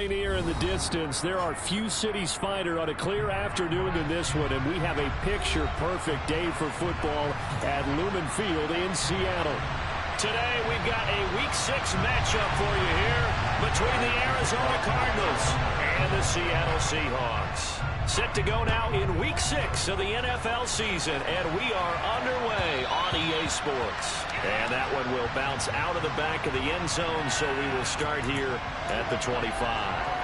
Rainier in the distance. There are few cities finer on a clear afternoon than this one, and we have a picture-perfect day for football at Lumen Field in Seattle. Today, we've got a Week 6 matchup for you here between the Arizona Cardinals and the Seattle Seahawks. Set to go now in Week 6 of the NFL season, and we are underway on EA Sports. And that one will bounce out of the back of the end zone, so we will start here at the 25.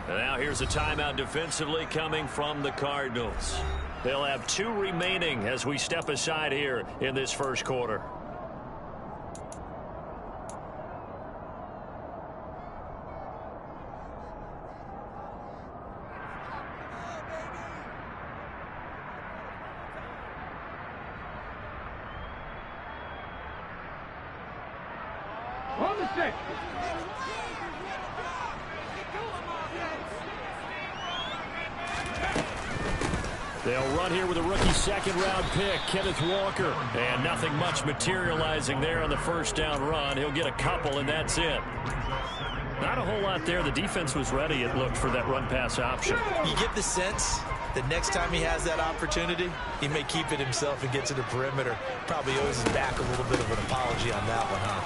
And now here's a timeout defensively coming from the Cardinals. They'll have 2 remaining as we step aside here in this first quarter. On the stick. They'll run here with a rookie second-round pick, Kenneth Walker. And nothing much materializing there on the first down run. He'll get a couple, and that's it. Not a whole lot there. The defense was ready, it looked, for that run-pass option. You get the sense that next time he has that opportunity, he may keep it himself and get to the perimeter. Probably owes his back a little bit of an apology on that one, huh?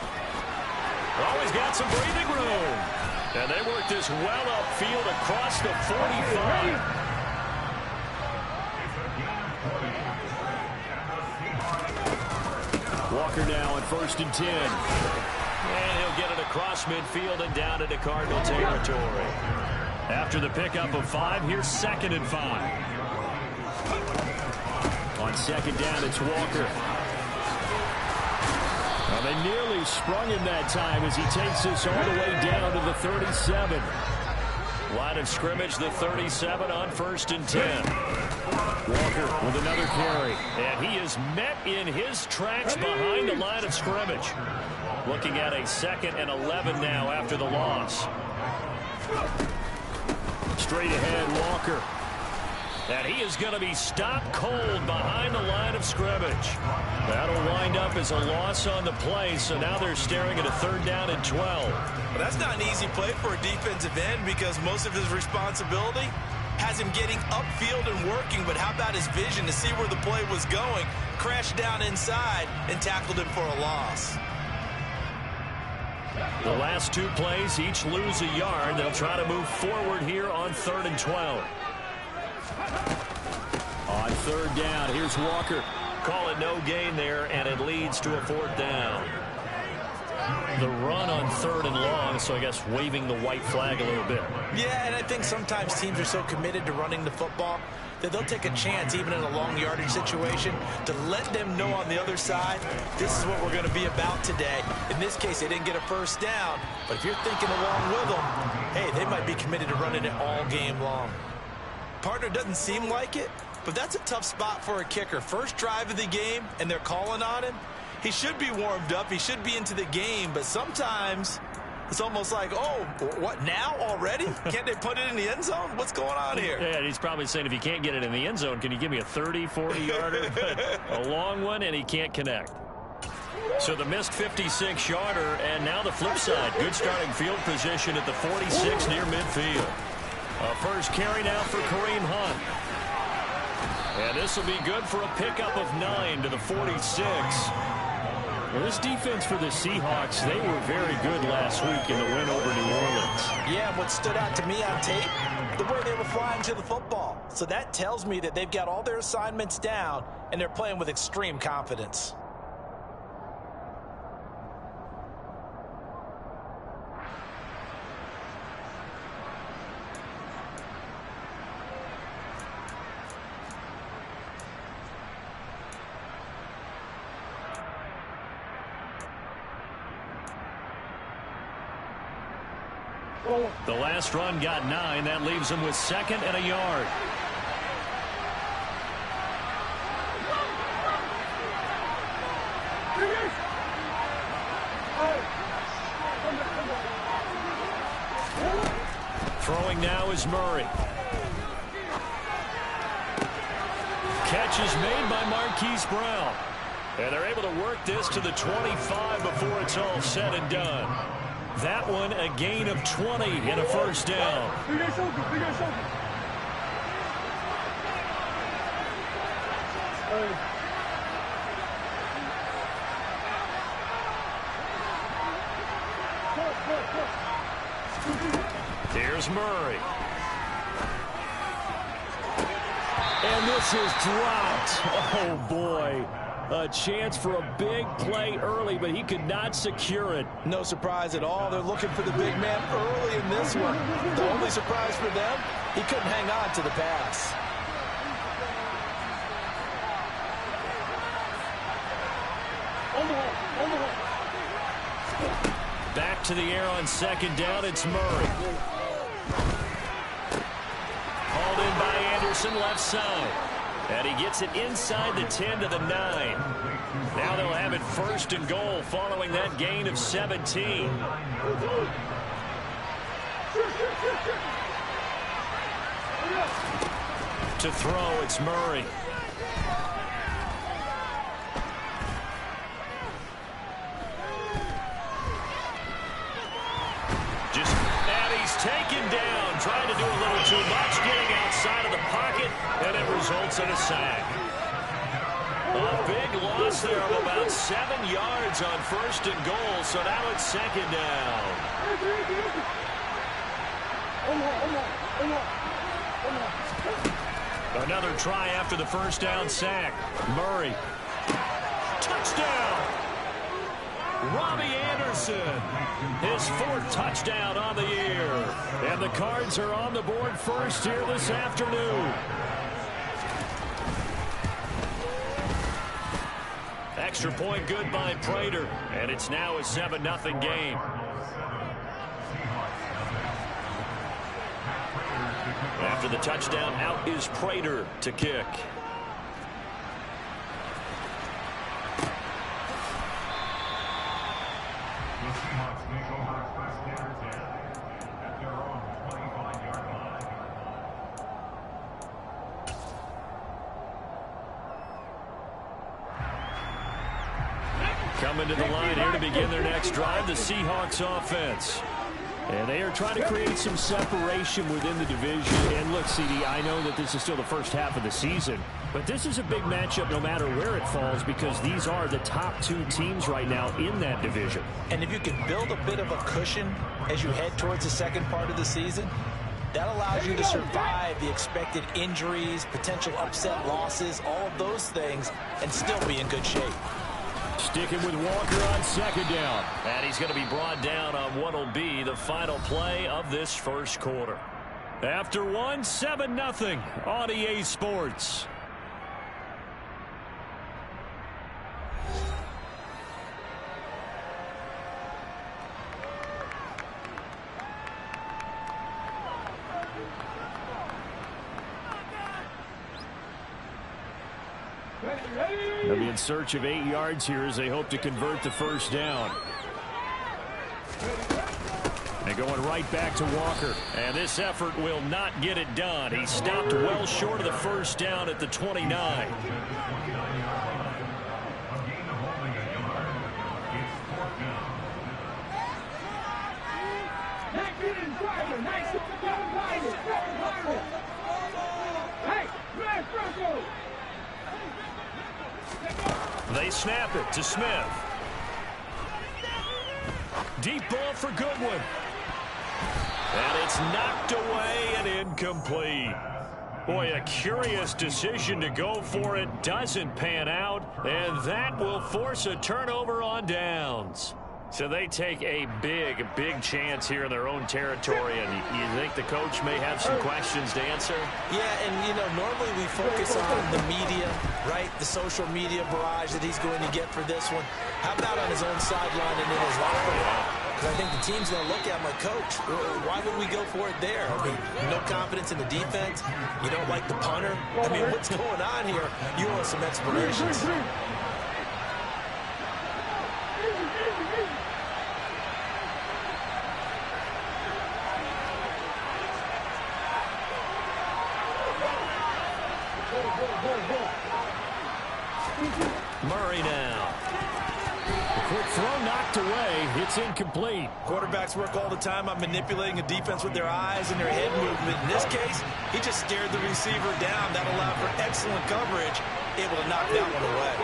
Always got some breathing room. And they work this well upfield across the 45. Walker now on 1st and 10. And he'll get it across midfield and down into Cardinal territory. After the pickup of 5, here's 2nd and 5. On 2nd down, it's Walker. Well, they nearly sprung him that time as he takes this all the way down to the 37. Line of scrimmage, the 37 on 1st and 10. Walker with another carry. And he is met in his tracks behind the line of scrimmage. Looking at a 2nd and 11 now after the loss. Straight ahead, Walker. And he is going to be stopped cold behind the line of scrimmage. That'll wind up as a loss on the play, so now they're staring at a 3rd down and 12. Well, that's not an easy play for a defensive end because most of his responsibility has him getting upfield and working, but how about his vision to see where the play was going, crashed down inside, and tackled him for a loss. The last 2 plays, each lose a yard. They'll try to move forward here on 3rd and 12. On 3rd down, here's Walker. Call it no gain there, and it leads to a 4th down. The run on 3rd and long, so I guess waving the white flag a little bit. Yeah, and I think sometimes teams are so committed to running the football that they'll take a chance, even in a long yardage situation, to let them know on the other side, this is what we're going to be about today. In this case, they didn't get a 1st down, but if you're thinking along with them, hey, they might be committed to running it all game long. Partner doesn't seem like it, but that's a tough spot for a kicker. First drive of the game, and they're calling on him. He should be warmed up. He should be into the game, but sometimes it's almost like, oh, what, now already? Can't they put it in the end zone? What's going on here? Yeah, and he's probably saying, if you can't get it in the end zone, can you give me a 30, 40-yarder? A long one, and he can't connect. So the missed 56-yarder, and now the flip side. Good starting field position at the 46 near midfield. A first carry now for Kareem Hunt. And this will be good for a pickup of 9 to the 46. Well, this defense for the Seahawks, they were very good last week in the win over New Orleans. Yeah, what stood out to me on tape, the way they were flying to the football. So that tells me that they've got all their assignments down, and they're playing with extreme confidence. The last run got 9. That leaves him with 2nd and a yard. now is Murray. Catch is made by Marquise Brown. And they're able to work this to the 25 before it's all said and done. That one a gain of 20 and a first down. Here's Murray. And this is dropped. Oh, boy. A chance for a big play early, but he could not secure it. No surprise at all. They're looking for the big man early in this one. The only surprise for them, he couldn't hang on to the pass. Back to the air on second down. It's Murray. Hauled in by Anderson, left side. And he gets it inside the 10 to the 9. Now they'll have it first and goal following that gain of 17. To throw, it's Murray. Taken down, trying to do a little too much, getting outside of the pocket, and it results in a sack. A big loss there of about 7 yards on first and goal, so now it's second down. Another try after the first down sack. Murray. Touchdown! Robbie Anderson, his 4th touchdown on the year. And the Cards are on the board first here this afternoon. Extra point good by Prater, and it's now a 7-0 game. After the touchdown, out is Prater to kick. Coming to the line here to begin their next drive, the Seahawks offense. And they are trying to create some separation within the division. And look, CD, I know that this is still the first half of the season, but this is a big matchup no matter where it falls because these are the top 2 teams right now in that division. And if you can build a bit of a cushion as you head towards the second part of the season, that allows you to survive the expected injuries, potential upset losses, all of those things, and still be in good shape. Sticking with Walker on second down. And he's going to be brought down on what will be the final play of this first quarter. After 7-0 on EA Sports. They'll be in search of 8 yards here as they hope to convert the first down. And going right back to Walker. And this effort will not get it done. He stopped well short of the first down at the 29. They snap it to Smith. Deep ball for Goodwin. And it's knocked away and incomplete. Boy, a curious decision to go for it. Doesn't pan out. And that will force a turnover on downs. So they take a big, big chance here in their own territory. And you think the coach may have some questions to answer? Yeah, and, you know, normally we focus on the media, right? The social media barrage that he's going to get for this one. How about on his own sideline and in his locker room? Because I think the team's going to look at him like, Coach, why would we go for it there? I mean, no confidence in the defense. You don't like the punter. I mean, what's going on here? You owe us some explanations. Murray now. Quick throw knocked away. It's incomplete. Quarterbacks work all the time on manipulating a defense with their eyes and their head movement. In this case, he just stared the receiver down. That allowed for excellent coverage, able to knock that one away.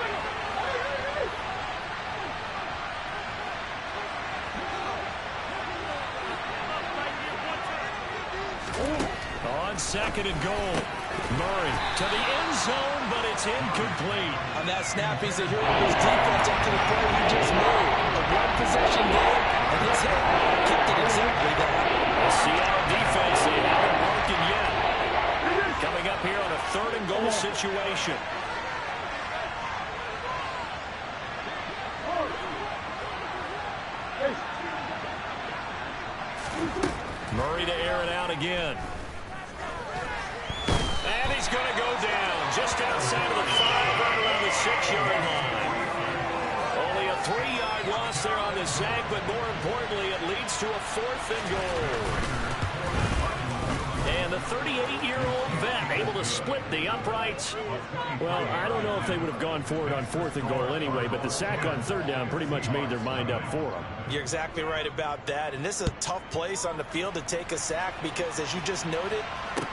On second and goal. Murray to the end zone, but it's incomplete. On that snap, he's a hero of his defense after the play he just made. A one-possession game, and his hit kept it exactly that. The Seattle defense, they haven't broken yet. Coming up here on a third and goal situation. Murray to air it out again. And he's going to go down just outside of the 5, right around the 6-yard line. Only a 3-yard loss there on the sack, but more importantly, it leads to a 4th and goal. And the 38-year-old vet able to split the uprights. Well, I don't know if they would have gone for it on 4th and goal anyway, but the sack on 3rd down pretty much made their mind up for them. You're exactly right about that. And this is a tough place on the field to take a sack because, as you just noted,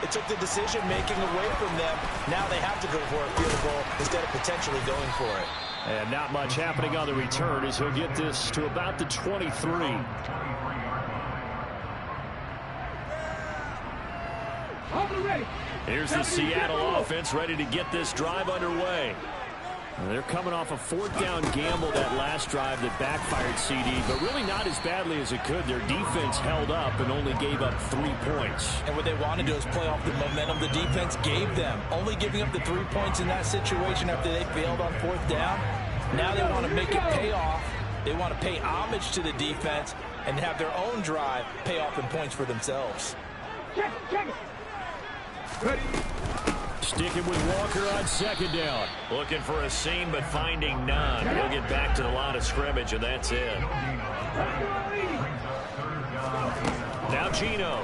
it took the decision-making away from them. Now they have to go for a field goal instead of potentially going for it. And not much happening on the return as he'll get this to about the 23. Here's the Seattle offense ready to get this drive underway. They're coming off a 4th down gamble that last drive that backfired CD, but really not as badly as it could. Their defense held up and only gave up 3 points. And what they want to do is play off the momentum the defense gave them. Only giving up the 3 points in that situation after they failed on 4th down. Now they want to make it pay off. They want to pay homage to the defense and have their own drive pay off in points for themselves. Check it. Ready. Sticking with Walker on 2nd down. Looking for a seam, but finding none. He'll get back to the line of scrimmage, and that's it. Now Gino.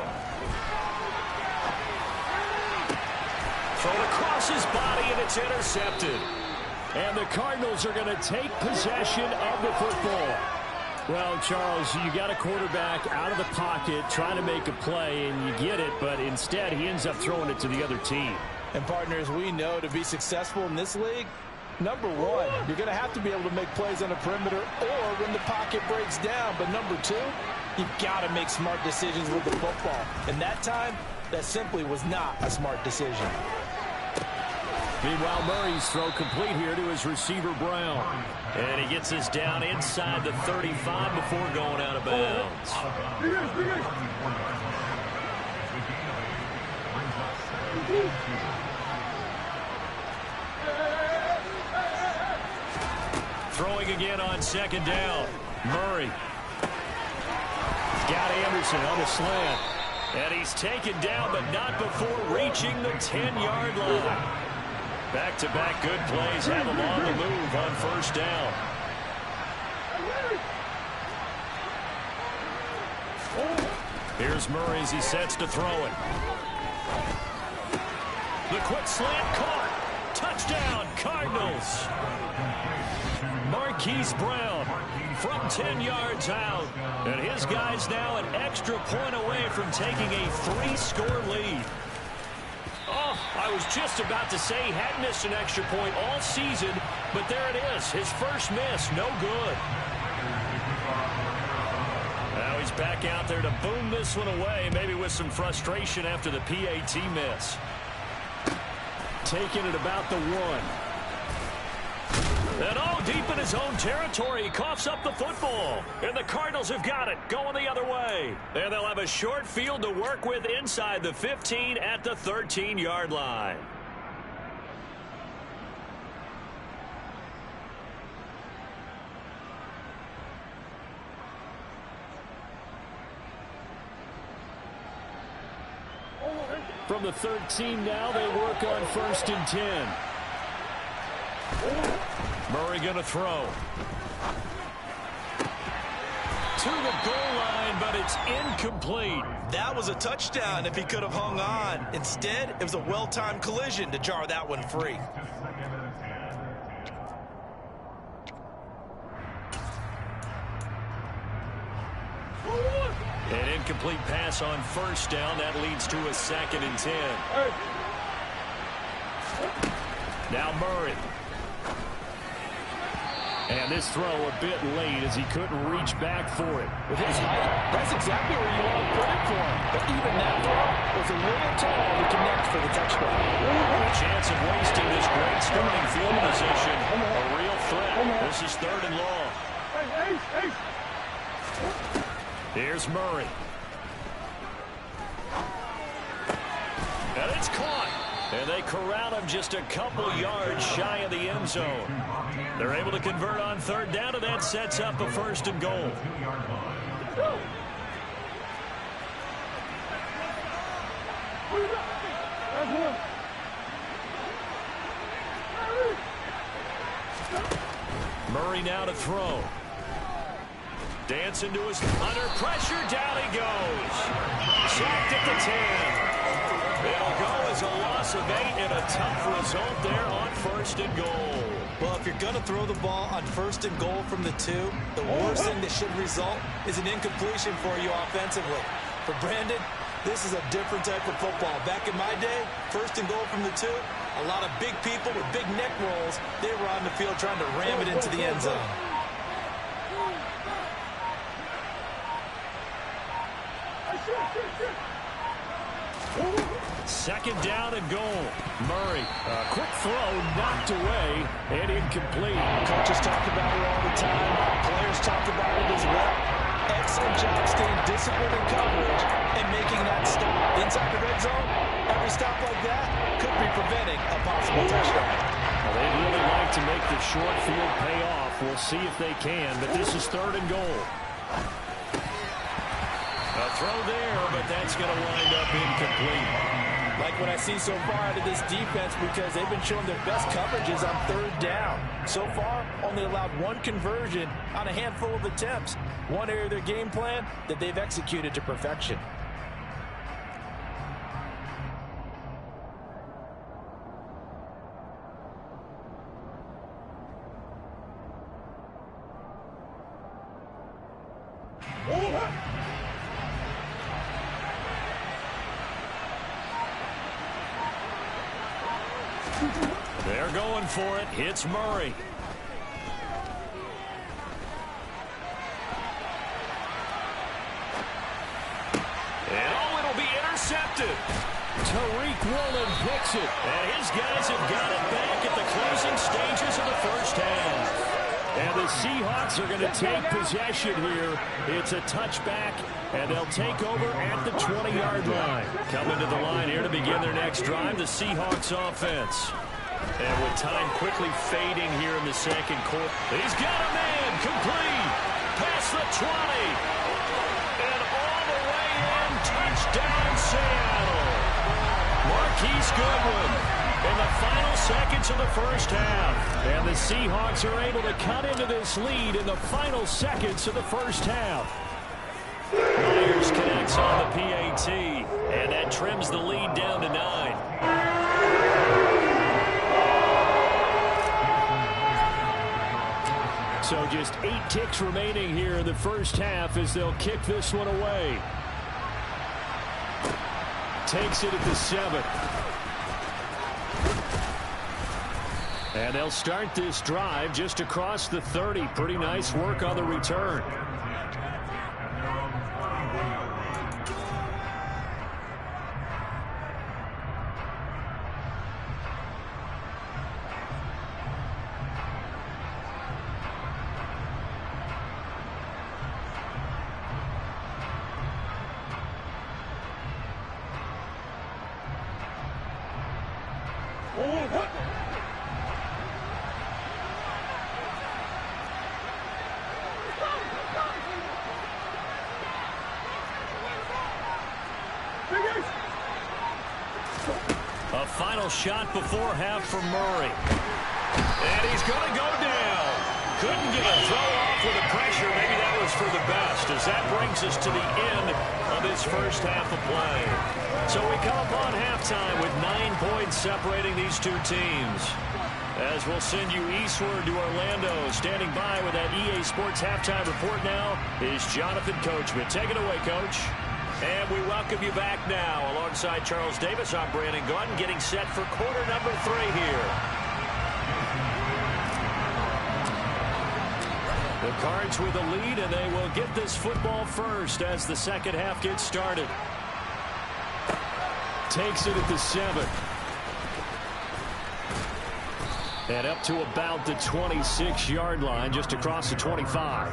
Thrown across his body, and it's intercepted. And the Cardinals are going to take possession of the football. Well, Charles, you got a quarterback out of the pocket trying to make a play, and you get it, but instead he ends up throwing it to the other team. And, partners, we know to be successful in this league, number one, you're going to have to be able to make plays on the perimeter or when the pocket breaks down. But number two, you've got to make smart decisions with the football. And that time, that simply was not a smart decision. Meanwhile, Murray's throw complete here to his receiver, Brown. And he gets this down inside the 35 before going out of bounds. Throwing again on 2nd down. Murray. Got Anderson on the slant. And he's taken down, but not before reaching the 10-yard line. Back-to-back good plays have him on the move on 1st down. Here's Murray as he sets to throw it. The quick slant caught. Touchdown, Cardinals. Marquise Brown from 10 yards out. And his guys now an extra point away from taking a 3-score lead. Oh, I was just about to say he hadn't missed an extra point all season, but there it is. His first miss, no good. Now he's back out there to boom this one away, maybe with some frustration after the PAT miss. Taking it about the 1. And all deep in his own territory, he coughs up the football. And the Cardinals have got it, going the other way. And they'll have a short field to work with inside the 15 at the 13-yard line. From the 13 now, they work on 1st and 10. Murray going to throw. to the goal line, but it's incomplete. That was a touchdown if he could have hung on. Instead, it was a well-timed collision to jar that one free. An incomplete pass on first down. That leads to a 2nd and 10. Now Murray. And this throw a bit late as he couldn't reach back for it. With his height, that's exactly where you want to put it for him. But even that throw was a little tall to connect for the touchdown. A chance of wasting this great starting field position. A real threat. This is 3rd and long. Here's Murray. And it's caught. And they corral him just a couple yards shy of the end zone. They're able to convert on 3rd down, and that sets up a 1st and goal. Murray now to throw. Dancing to his under pressure. Down he goes. Sacked at the 10. It'll go as a loss of 8 and a tough result there on 1st and goal. Well, if you're going to throw the ball on 1st and goal from the 2, the worst thing that should result is an incompletion for you offensively. For Brandon, this is a different type of football. Back in my day, 1st and goal from the 2, a lot of big people with big neck rolls, they were on the field trying to ram it into the end zone. 2nd down and goal. Murray, a quick throw, knocked away, and incomplete. Coaches talk about it all the time. Players talk about it as well. Excellent job staying disciplined in coverage and making that stop. Inside the red zone, every stop like that could be preventing a possible touchdown. Well, they'd really like to make the short field pay off. We'll see if they can, but this is 3rd and goal. A throw there, but that's going to wind up incomplete. Like what I see so far out of this defense, because they've been showing their best coverages on 3rd down. So far, only allowed 1 conversion on a handful of attempts. One area of their game plan that they've executed to perfection. They're going for it. It's Murray. And it'll be intercepted. Tariq Woolen picks it. And his guys have got it back at the closing stages of the 1st half. And the Seahawks are going to take possession here. It's a touchback, and they'll take over at the 20-yard line. Coming to the line here to begin their next drive, the Seahawks offense. And with time quickly fading here in the 2nd quarter, he's got a man complete. Past the 20. And all the way in, touchdown Seattle. Marquise Goodwin in the final seconds of the 1st half. And the Seahawks are able to cut into this lead in the final seconds of the 1st half. Myers connects on the PAT, and that trims the lead down to 9. So just 8 ticks remaining here in the 1st half as they'll kick this one away. Takes it at the 7. And they'll start this drive just across the 30. Pretty nice work on the return. A final shot before half for Murray. And he's going to go down. Couldn't get a throw off with the pressure. Maybe that was for the best, as that brings us to the end of this first half of play. So we come upon halftime with 9 points separating these two teams. As we'll send you eastward to Orlando, standing by with that EA Sports halftime report now is Jonathan Coachman. Take it away, Coach. And we welcome you back now. Alongside Charles Davis, I'm Brandon Gaudin, getting set for quarter number 3 here. The Cards with a lead, and they will get this football first as the second half gets started. Takes it at the 7. And up to about the 26-yard line, just across the 25.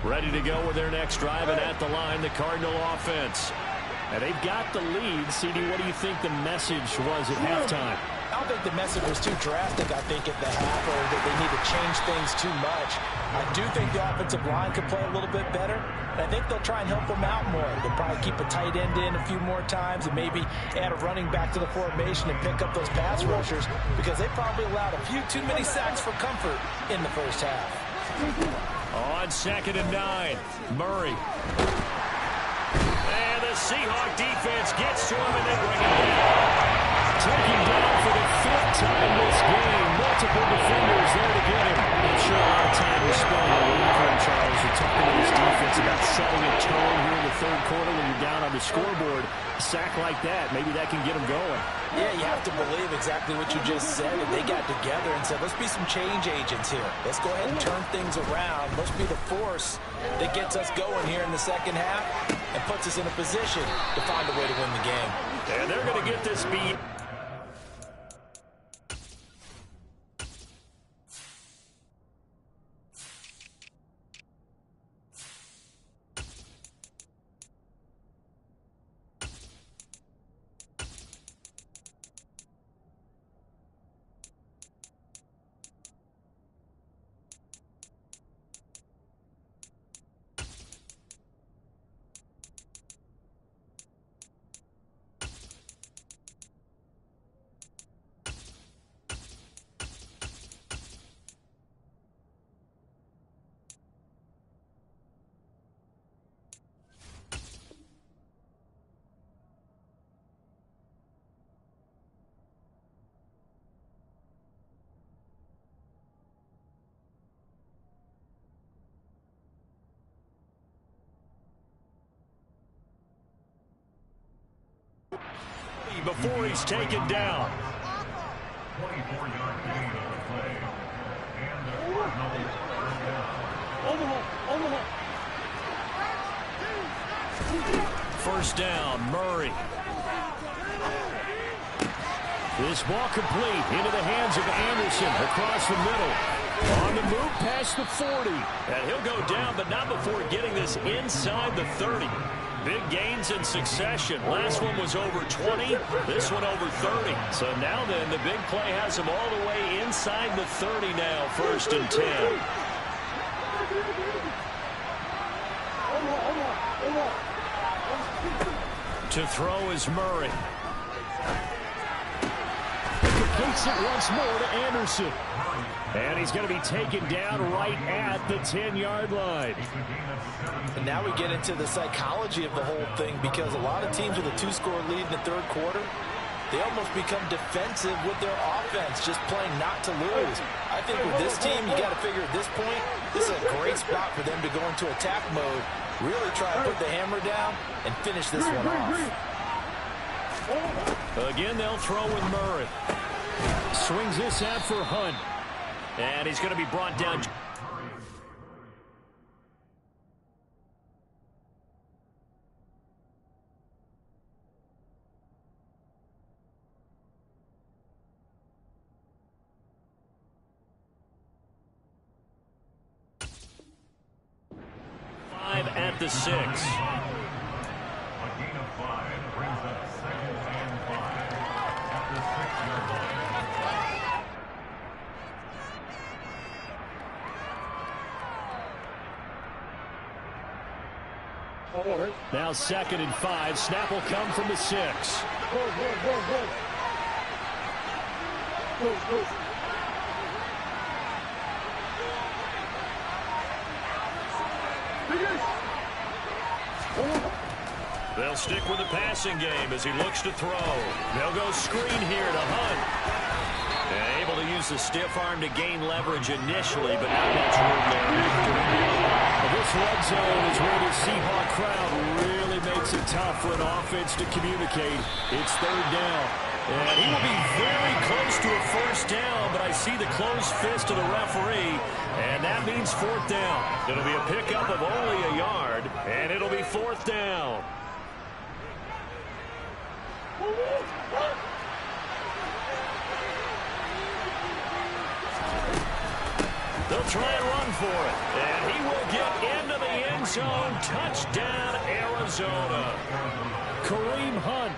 Ready to go with their next drive, and at the line, the Cardinal offense. And they've got the lead. CD, what do you think the message was at halftime? I don't think the message was too drastic, I think, at the half, or that they need to change things too much. I do think the offensive line could play a little bit better, and I think they'll try and help them out more. They'll probably keep a tight end in a few more times and maybe add a running back to the formation and pick up those pass rushers, because they probably allowed a few too many sacks for comfort in the first half. On 2nd and 9, Murray. And the Seahawk defense gets to him, and they bring him down. Taken down for the 5th time this game. Multiple defenders there to get him. I'm sure a lot of time was spent on the weekend, Charles. We're talking to this defense about setting a tone here in the 3rd quarter when you're down on the scoreboard. A sack like that, maybe that can get them going. Yeah, you have to believe exactly what you just said. And they got together and said, let's be some change agents here. Let's go ahead and turn things around. Let's be the force that gets us going here in the second half and puts us in a position to find a way to win the game. And they're going to get this beat. Before he's taken down. 24-yard gain on the play. And the Cardinals down. First down, Murray. This ball complete into the hands of Anderson across the middle. On the move past the 40. And he'll go down, but not before getting this inside the 30. Big gains in succession. Last one was over 20. This one over 30. So now then, the big play has him all the way inside the 30 now. 1st and 10. To throw is Murray. Completes it once more to Anderson. And he's going to be taken down right at the 10-yard line. And now we get into the psychology of the whole thing, because a lot of teams with a 2-score lead in the 3rd quarter, they almost become defensive with their offense, just playing not to lose. I think with this team, you got to figure at this point, this is a great spot for them to go into attack mode, really try to put the hammer down and finish this one off. Again, they'll throw with Murray. Swings this out for Hunt. And he's going to be brought down. At the 6. A gain of 5 brings up 2nd and 5 at the 6-yard line. Now 2nd and 5. Snap will come from the 6. They'll stick with the passing game as he looks to throw. They'll go screen here to Hunt. And able to use the stiff arm to gain leverage initially, but not much room there after. This red zone is where the Seahawk crowd really makes it tough for an offense to communicate. It's 3rd down. And he will be very close to a 1st down, but I see the closed fist of the referee, and that means 4th down. It'll be a pickup of only a yard, and it'll be 4th down. They'll try and run for it, and he will get into the end zone. Touchdown, Arizona. Kareem Hunt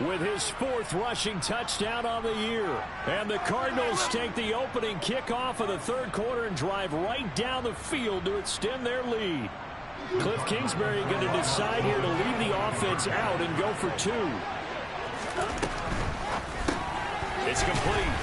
with his 4th rushing touchdown on the year. And the Cardinals take the opening kickoff of the 3rd quarter and drive right down the field to extend their lead. Cliff Kingsbury going to decide here to leave the offense out and go for 2. It's complete.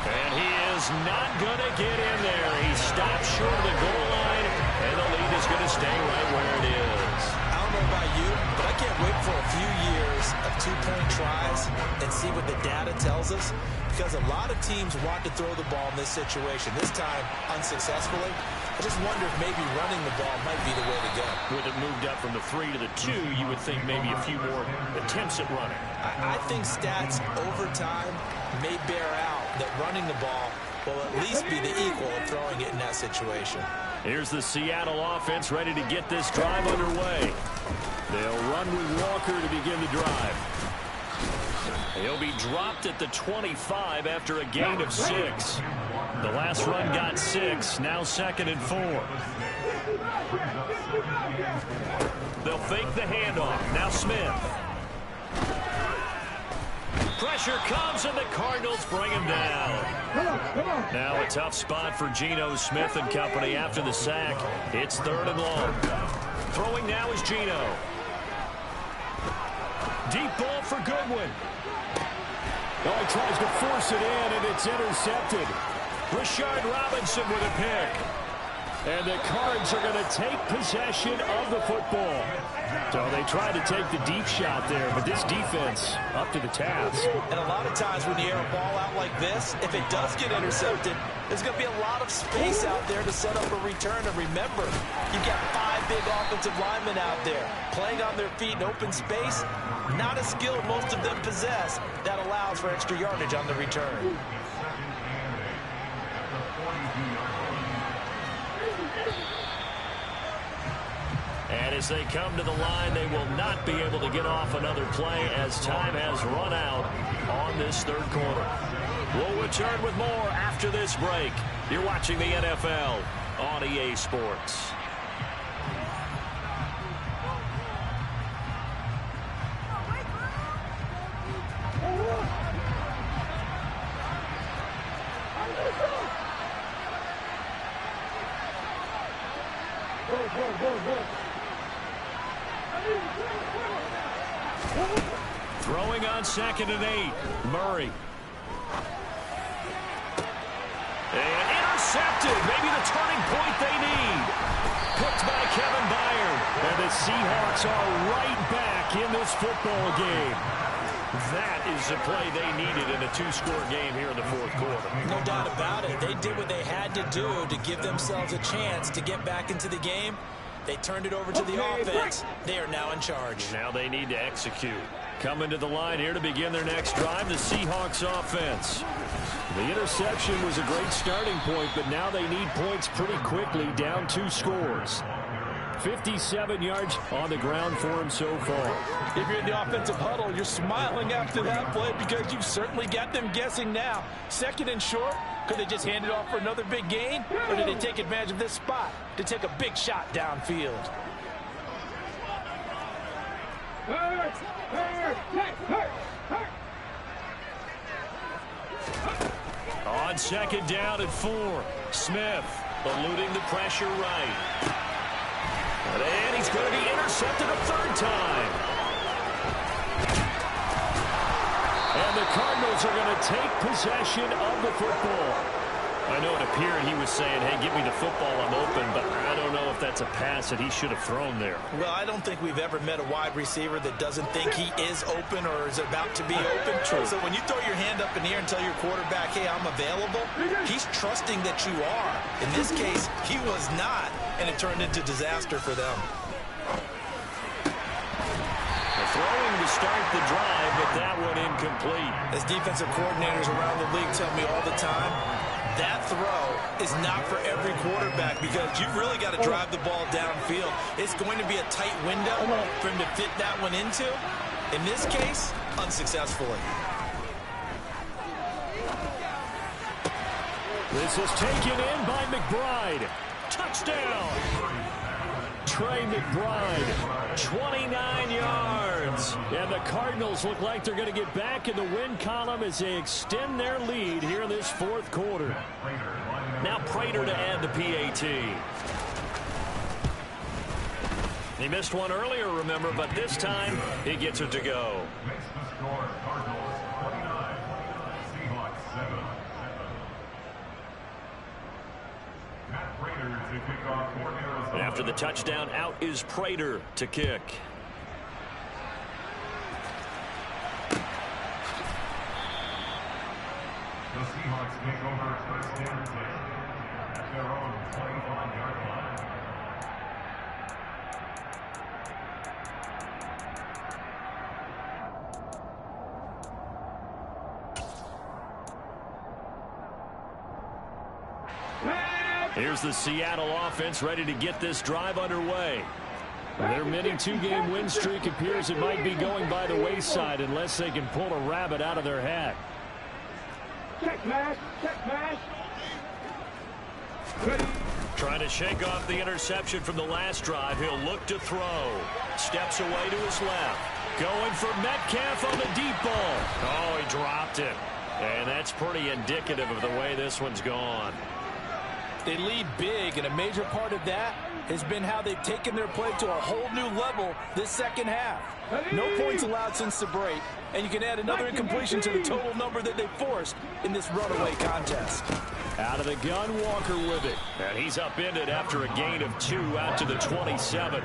And he is not going to get in there. He stops short of the goal line, and the lead is going to stay right where it is. I don't know about you, but I can't wait for a few years of 2-point tries and see what the data tells us, because a lot of teams want to throw the ball in this situation. This time, unsuccessfully. I just wonder if maybe running the ball might be the way to go. With it moved up from the 3 to the 2, you would think maybe a few more attempts at running. I think stats over time may bear out that running the ball will at least be the equal of throwing it in that situation. Here's the Seattle offense ready to get this drive underway. They'll run with Walker to begin the drive. He'll be dropped at the 25 after a gain of 6. The last run got 6. Now 2nd and 4. They'll fake the handoff. Now Smith. Pressure comes, and the Cardinals bring him down. Now a tough spot for Geno Smith and company after the sack. It's 3rd and long. Throwing now is Geno. Deep ball for Goodwin. Oh, he tries to force it in, and it's intercepted. Rashard Robinson with a pick. And the Cards are going to take possession of the football. So they tried to take the deep shot there, but this defense up to the task. And a lot of times when you air a ball out like this, if it does get intercepted, there's going to be a lot of space out there to set up a return. And remember, you've got 5 big offensive linemen out there playing on their feet in open space. Not a skill most of them possess that allows for extra yardage on the return. And as they come to the line, they will not be able to get off another play as time has run out on this 3rd quarter. We'll return with more after this break. You're watching the NFL on EA Sports. Throwing on 2nd and 8. Murray. And intercepted. Maybe the turning point they need. Picked by Kevin Byard. And the Seahawks are right back in this football game. That is the play they needed in a 2-score game here in the 4th quarter. No doubt about it. They did what they had to do to give themselves a chance to get back into the game. They turned it over to the offense. They are now in charge. Now they need to execute. Coming to the line here to begin their next drive, the Seahawks offense. The interception was a great starting point, but now they need points pretty quickly, down 2 scores. 57 yards on the ground for him so far. If you're in the offensive huddle, you're smiling after that play because you've certainly got them guessing now. 2nd and short, could they just hand it off for another big gain? Or did they take advantage of this spot to take a big shot downfield? On 2nd down and 4, Smith eluding the pressure right. And he's going to be intercepted a third time. And the Cardinals are going to take possession of the football. I know it appeared he was saying, hey, give me the football, I'm open, but I don't know if that's a pass that he should have thrown there. Well, I don't think we've ever met a wide receiver that doesn't think he is open or is about to be open. True. So when you throw your hand up in the air and tell your quarterback, hey, I'm available, he's trusting that you are. In this case, he was not, and it turned into disaster for them. Throwing to start the drive, but that one incomplete. As defensive coordinators around the league tell me all the time, that throw is not for every quarterback because you've really got to drive the ball downfield. It's going to be a tight window for him to fit that one into. In this case, unsuccessfully. This is taken in by McBride. Touchdown! Trey McBride, 29 yards. And the Cardinals look like they're going to get back in the win column as they extend their lead here in this fourth quarter. Now Prater to add the PAT. He missed one earlier, remember, but this time he gets it to go. Makes the score Cardinals 29, Seahawks 7. Matt Prater to kick off for Arizona. After the touchdown, out is Prater to kick. The Seahawks take over first and 10 at their own 25-yard line. Here's the Seattle offense ready to get this drive underway. Their mini two-game win streak appears it might be going by the wayside unless they can pull a rabbit out of their hat. Check mash, check mash. Ready. Trying to shake off the interception from the last drive. He'll look to throw. Steps away to his left. Going for Metcalf on the deep ball. Oh, he dropped it. And that's pretty indicative of the way this one's gone. They lead big, and a major part of that has been how they've taken their play to a whole new level this second half. No points allowed since the break, and you can add another incompletion to the total number that they forced in this runaway contest. Out of the gun, Walker with it. And he's upended after a gain of 2 out to the 27.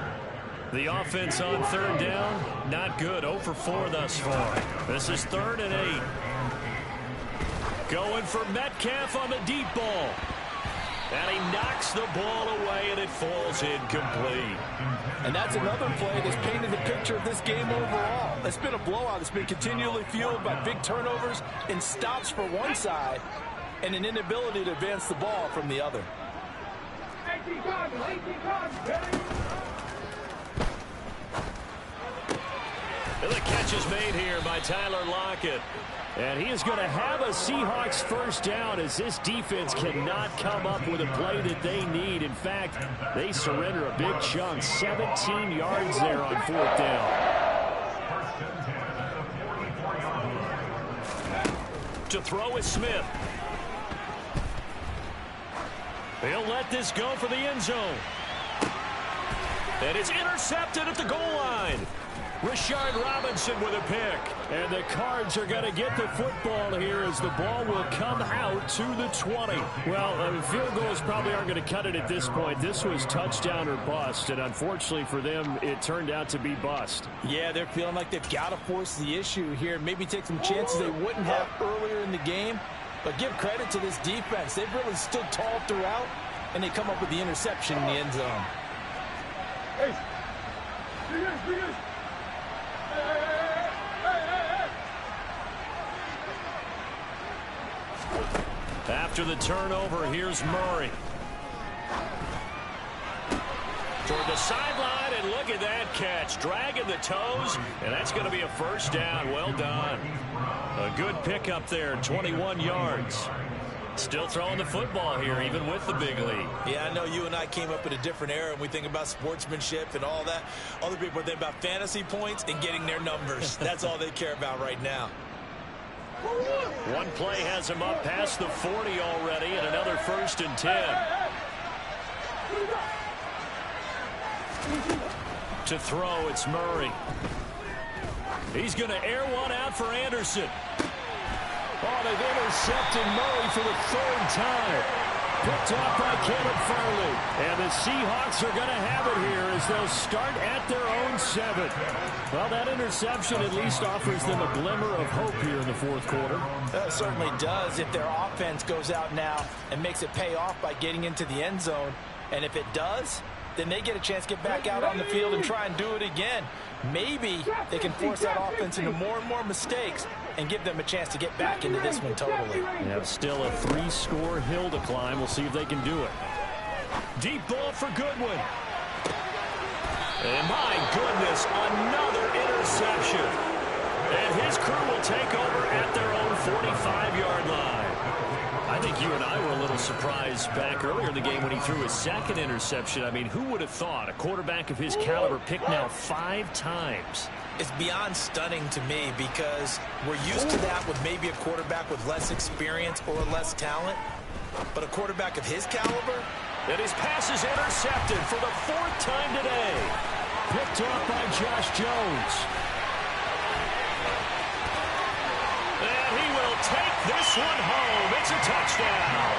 The offense on third down, not good. 0 for 4 thus far. This is 3rd and 8. Going for Metcalf on the deep ball. And he knocks the ball away, and it falls incomplete. And that's another play that's painted the picture of this game overall. It's been a blowout. It's been continually fueled by big turnovers and stops for one side and an inability to advance the ball from the other. 18 Cardinals, 18 Cardinals. Ready. And the catch is made here by Tyler Lockett. And he is going to have a Seahawks first down as this defense cannot come up with a play that they need. In fact, they surrender a big chunk, 17 yards there on 4th down. To throw is Smith. He'll let this go for the end zone. And it's intercepted at the goal line. Rashard Robinson with a pick. And the Cards are going to get the football here as the ball will come out to the 20. Well, field goals probably aren't going to cut it at this point. This was touchdown or bust, and unfortunately for them, it turned out to be bust. Yeah, they're feeling like they've got to force the issue here. Maybe take some chances they wouldn't have earlier in the game. But give credit to this defense. They've really stood tall throughout, and they come up with the interception in the end zone. Hey. After the turnover, here's Murray. Toward the sideline, and look at that catch. Dragging the toes, and that's going to be a first down. Well done. A good pickup there, 21 yards. Still throwing the football here, even with the big lead. Yeah, I know you and I came up in a different era, and we think about sportsmanship and all that. Other people think about fantasy points and getting their numbers. That's all they care about right now. One play has him up past the 40 already, and another 1st and 10. To throw, it's Murray. He's going to air one out for Anderson. Oh, they've intercepted Murray for the third time. Picked off by Caleb Farley. And the Seahawks are going to have it here as they'll start at their own 7. Well, that interception at least offers them a glimmer of hope here in the fourth quarter. That certainly does if their offense goes out now and makes it pay off by getting into the end zone. And if it does, then they get a chance to get back out on the field and try and do it again. Maybe they can force that offense into more and more mistakes and give them a chance to get back into this one totally. Yeah, still a 3-score hill to climb. We'll see if they can do it. Deep ball for Goodwin. And my goodness, another interception. And his crew will take over at their own 45-yard line. I think you and I were a little surprised back earlier in the game when he threw his second interception. I mean, who would have thought a quarterback of his caliber picked now 5 times? It's beyond stunning to me because we're used to that with maybe a quarterback with less experience or less talent. But a quarterback of his caliber? And his pass is intercepted for the 4th time today. Picked off by Josh Jones. And he will take this one home. It's a touchdown.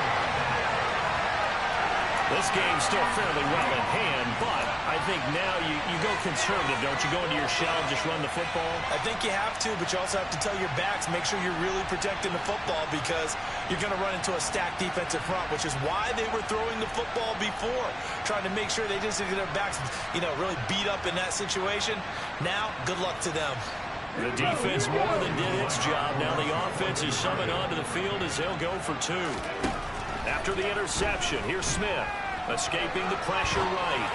This game's still fairly well in hand, but I think now you go conservative, don't you? Go into your shell and just run the football? I think you have to, but you also have to tell your backs, make sure you're really protecting the football because you're going to run into a stacked defensive front, which is why they were throwing the football before, trying to make sure they just get their backs, really beat up in that situation. Now, good luck to them. The defense more than did its job. Now the offense is summoned onto the field as they'll go for 2. After the interception, here's Smith, escaping the pressure right.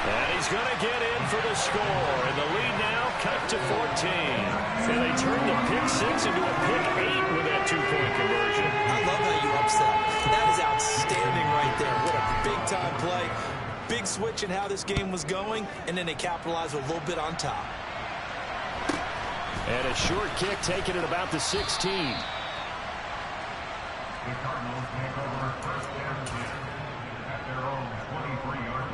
And he's going to get in for the score. And the lead now cut to 14. And they turn the pick 6 into a pick 8 with that 2-point conversion. I love how you upset. That is outstanding right there. What a big-time play. Big switch in how this game was going, and then they capitalized a little bit on top. And a short kick taken at about the 16. The Cardinals take over first down at their own 23-yard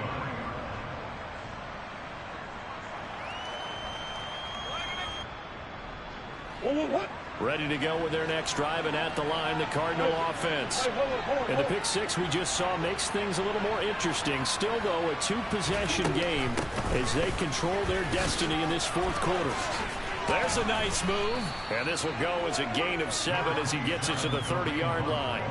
line. Ready to go with their next drive, and at the line, the Cardinal offense. And the pick 6 we just saw makes things a little more interesting. Still, though, a 2-possession game as they control their destiny in this fourth quarter. There's a nice move, and this will go as a gain of 7 as he gets it to the 30-yard line.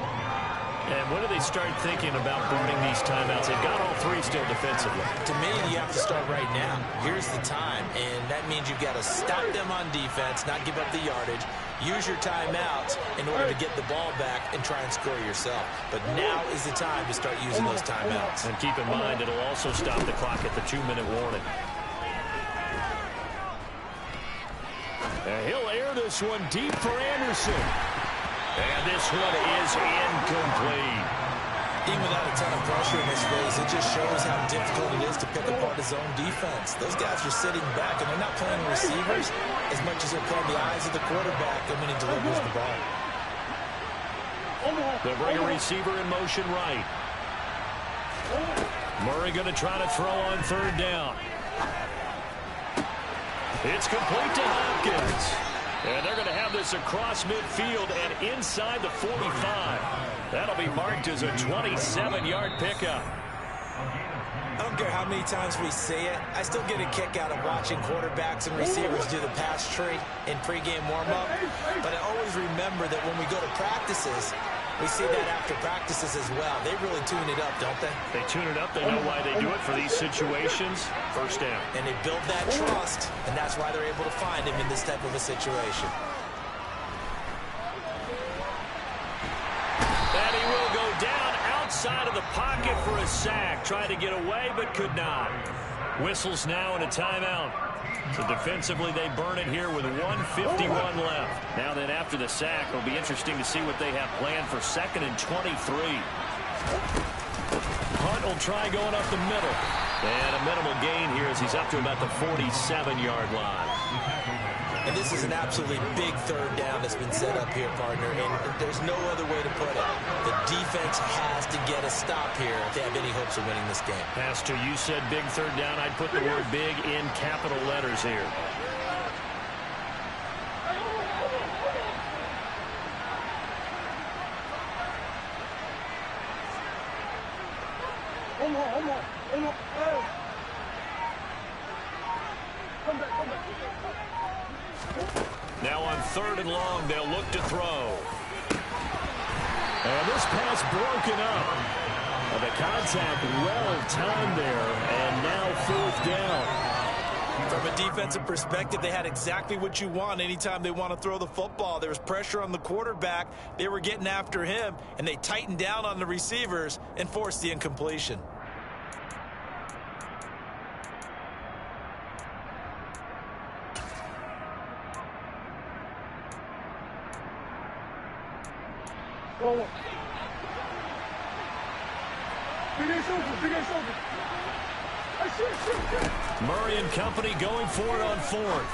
And when do they start thinking about burning these timeouts? They've got all 3 still defensively. To me, you have to start right now. Here's the time, and that means you've got to stop them on defense, not give up the yardage, use your timeouts in order to get the ball back and try and score yourself. But now is the time to start using those timeouts. And keep in mind, it'll also stop the clock at the 2-minute warning. And he'll air this one deep for Anderson. And this one is incomplete. Even without a ton of pressure in this race, it just shows how difficult it is to pick apart his own defense. Those guys are sitting back, and they're not playing receivers as much as they're playing the eyes of the quarterback and when he delivers the ball. They'll bring a receiver in motion right. Murray going to try to throw on 3rd down. It's complete to Hopkins. And they're going to have this across midfield and inside the 45. That'll be marked as a 27-yard pickup. I don't care how many times we see it. I still get a kick out of watching quarterbacks and receivers do the pass tree in pregame warm-up. But I always remember that when we go to practices, we see that after practices as well. They really tune it up, don't they? They tune it up. They know why they do it for these situations. 1st down. And they build that trust, and that's why they're able to find him in this type of a situation. And he will go down outside of the pocket for a sack. Tried to get away, but could not. Whistles now and a timeout. So defensively, they burn it here with 1:51 left. Now then, after the sack, it'll be interesting to see what they have planned for 2nd and 23. Hunt will try going up the middle. And a minimal gain here as he's up to about the 47-yard line. And this is an absolutely big third down that's been set up here, partner, and there's no other way to put it. The defense has to get a stop here if they have any hopes of winning this game. Pastor, you said big third down. I'd put the word big in capital letters here. Now on 3rd and long, they'll look to throw. And this pass broken up. The contact well timed there, and now 4th down. From a defensive perspective, they had exactly what you want anytime they want to throw the football. There was pressure on the quarterback. They were getting after him, and they tightened down on the receivers and forced the incompletion. Murray and company going for it on 4th.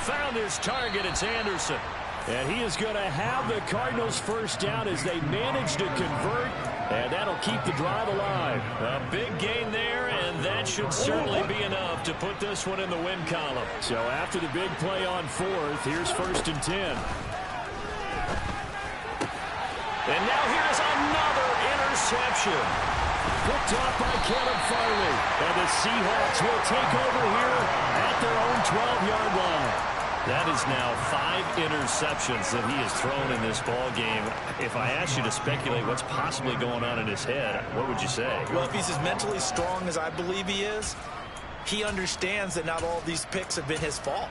Found his target. It's Anderson. And he is going to have the Cardinals first down as they manage to convert. And that'll keep the drive alive. A big gain there, and that should certainly be enough to put this one in the win column. So after the big play on 4th, here's 1st and 10. And now here's another interception. Picked off by Caleb Farley. And the Seahawks will take over here at their own 12-yard line. That is now 5 interceptions that he has thrown in this ball game. If I asked you to speculate what's possibly going on in his head, what would you say? Well, if he's as mentally strong as I believe he is, he understands that not all of these picks have been his fault.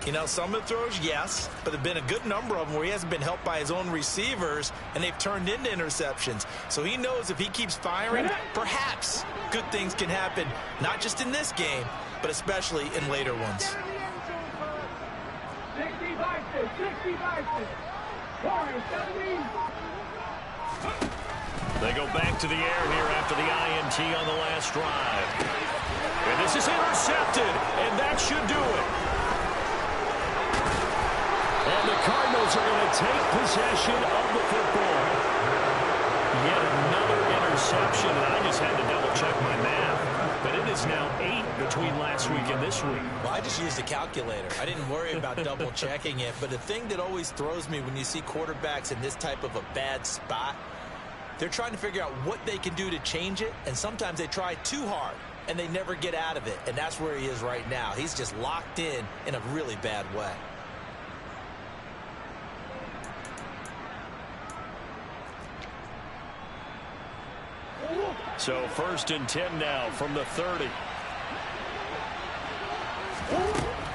You know, some of the throws, yes, but there have been a good number of them where he hasn't been helped by his own receivers, and they've turned into interceptions. So he knows if he keeps firing, perhaps good things can happen, not just in this game, but especially in later ones. 65, 65, 17. They go back to the air here after the INT on the last drive. And this is intercepted, and that should do it. And the Cardinals are going to take possession of the football. Yet another interception, and I just had to double-check my math. But it is now 8 between last week and this week. Well, I just used a calculator. I didn't worry about double-checking it. But the thing that always throws me when you see quarterbacks in this type of a bad spot, they're trying to figure out what they can do to change it, and sometimes they try too hard, and they never get out of it. And that's where he is right now. He's just locked in a really bad way. So 1st and 10 now from the 30.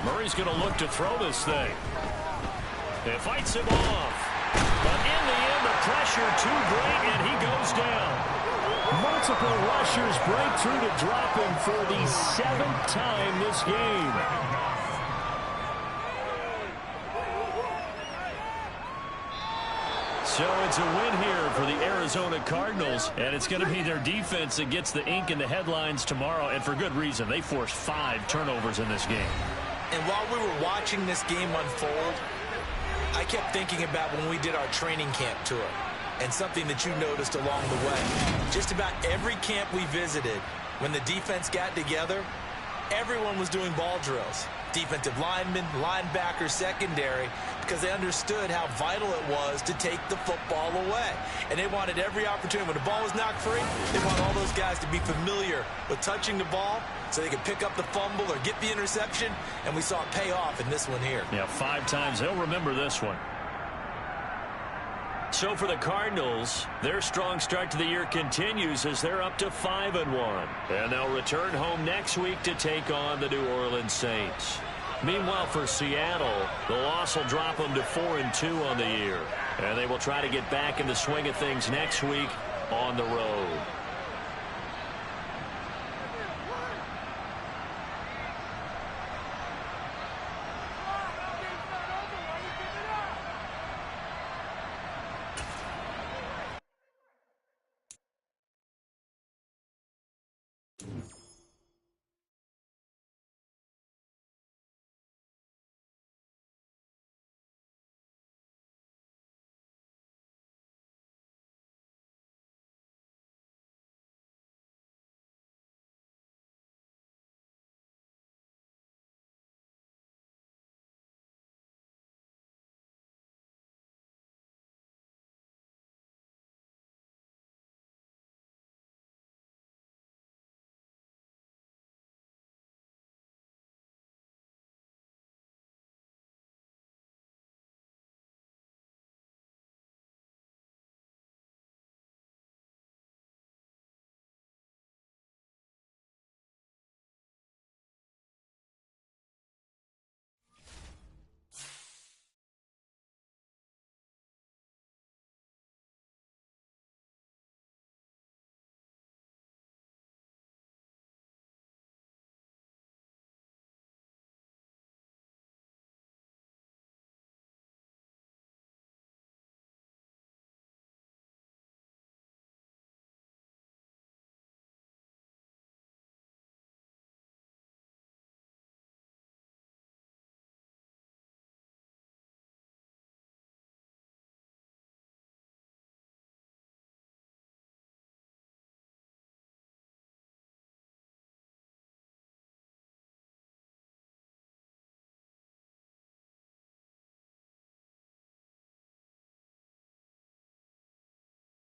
Murray's going to look to throw this thing. It fights him off. But in the end, the pressure too great, and he goes down. Multiple rushers break through to drop him for the 7th time this game. So it's a win here for the Arizona Cardinals, and it's going to be their defense that gets the ink in the headlines tomorrow, and for good reason. They forced 5 turnovers in this game. And while we were watching this game unfold, I kept thinking about when we did our training camp tour, and something that you noticed along the way. Just about every camp we visited, when the defense got together, everyone was doing ball drills. Defensive linemen, linebackers, secondary, because they understood how vital it was to take the football away. And they wanted every opportunity. When the ball was knocked free, they want all those guys to be familiar with touching the ball so they could pick up the fumble or get the interception, and we saw it pay off in this one here. Yeah, 5 times. They'll remember this one. So for the Cardinals, their strong start to the year continues as they're up to 5-1. And they'll return home next week to take on the New Orleans Saints. Meanwhile, for Seattle, the loss will drop them to 4-2 on the year. And they will try to get back in the swing of things next week on the road.